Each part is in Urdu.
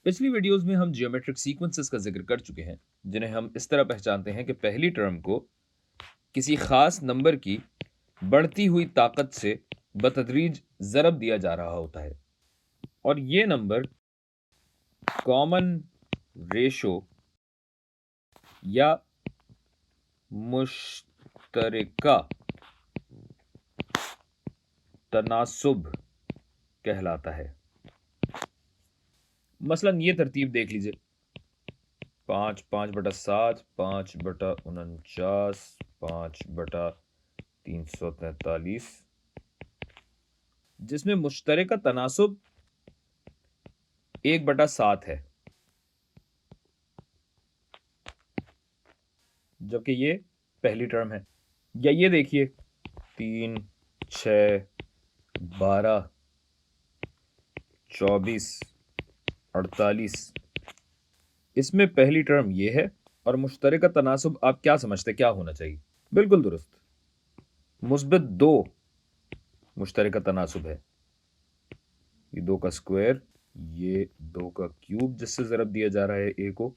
پچھلی ویڈیوز میں ہم جیومیٹرک سیکوینسز کا ذکر کر چکے ہیں جنہیں ہم اس طرح پہچانتے ہیں کہ پہلی ٹرم کو کسی خاص نمبر کی بڑھتی ہوئی طاقت سے بتدریج ضرب دیا جا رہا ہوتا ہے اور یہ نمبر کامن ریشو یا مشترکہ تناسب کہلاتا ہے۔ مثلا یہ ترتیب دیکھ لیجئے 5 5/7 5/49 5/343 جس میں مشترکہ تناسب 1/7 ہے، جبکہ یہ پہلی ٹرم ہے۔ یا یہ دیکھیے 3 6 12 24 48 اس میں پہلی ٹرم یہ ہے اور مشترکہ تناسب آپ کیا سمجھتے کیا ہونا چاہیے؟ بالکل درست، مثبت 2 مشترکہ تناسب ہے۔ یہ 2 کا اسکوائر، یہ 2 کا کیوب جس سے ضرب دیا جا رہا ہے اے کو،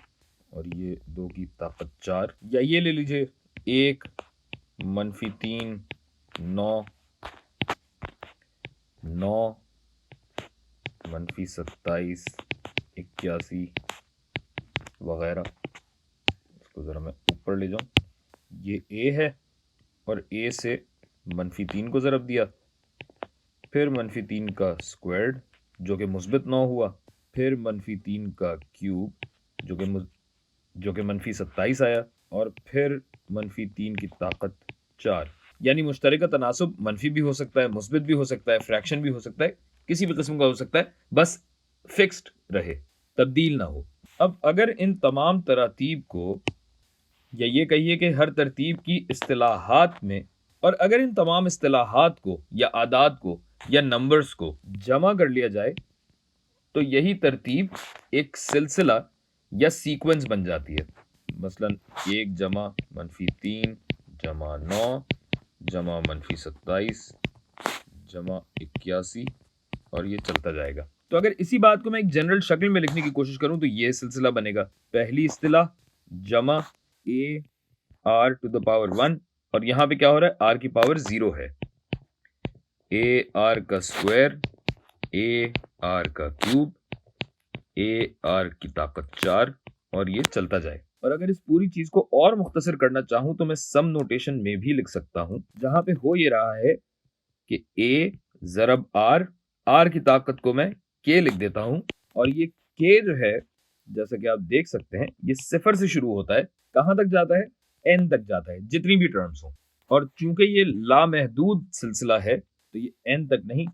اور یہ 2 کی طاقت 4۔ یا یہ لے لیجئے 1 -3 9 9 -27 81 وغیرہ۔ اس کو ذرا میں اوپر لے جاؤں، یہ اے ہے اور اے سے -3 کو ضرب دیا، پھر -3 کا اسکوائرڈ جو کہ مثبت 9 ہوا، پھر -3 کا کیوب جو کہ -27 آیا، اور پھر -3 کی طاقت 4۔ یعنی مشترکہ تناسب منفی بھی ہو سکتا ہے، مثبت بھی ہو سکتا ہے، فریکشن بھی ہو سکتا ہے، کسی بھی قسم کا ہو سکتا ہے، بس فکسڈ رہے، تبدیل نہ ہو۔ اب اگر ان تمام تراتیب کو، یا یہ کہیے کہ ہر ترتیب کی اصطلاحات میں، اور اگر ان تمام اصطلاحات کو یا اعداد کو یا نمبرز کو جمع کر لیا جائے تو یہی ترتیب ایک سلسلہ یا سیکوینس بن جاتی ہے۔ مثلا 1 جمع -3 جمع 9 جمع -27 جمع 81 اور یہ چلتا جائے گا۔ تو اگر اسی بات کو میں ایک جنرل شکل میں لکھنے کی کوشش کروں تو یہ سلسلہ بنے گا: پہلی اصطلاح جمع AR⁴ اور یہاں پہ کیا ہو رہا ہے؟ R کی پاور 0 ہے، AR کا اسکوائر، AR کا کیوب، AR کی طاقت 4 اور یہ چلتا جائے۔ اور اگر اس پوری چیز کو اور مختصر کرنا چاہوں تو میں سم نوٹیشن میں بھی لکھ سکتا ہوں، جہاں پہ ہو یہ رہا ہے کہ A ضرب R کی طاقت کو میں K لکھ دیتا ہوں، اور یہ K جو ہے جیسا کہ آپ دیکھ سکتے ہیں یہ 0 سے شروع ہوتا ہے، کہاں تک جاتا ہے؟ N تک جاتا ہے، جتنی بھی ٹرمز ہوں، اور چونکہ یہ لامحدود سلسلہ ہے تو یہ N تک نہیں،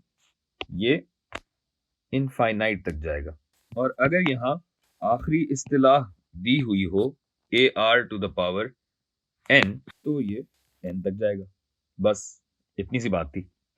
یہ انفائنائٹ تک جائے گا۔ اور اگر یہاں آخری اصطلاح دی ہوئی ہو AR⁴ N تو یہ N تک جائے گا۔ بس اتنی سی بات تھی۔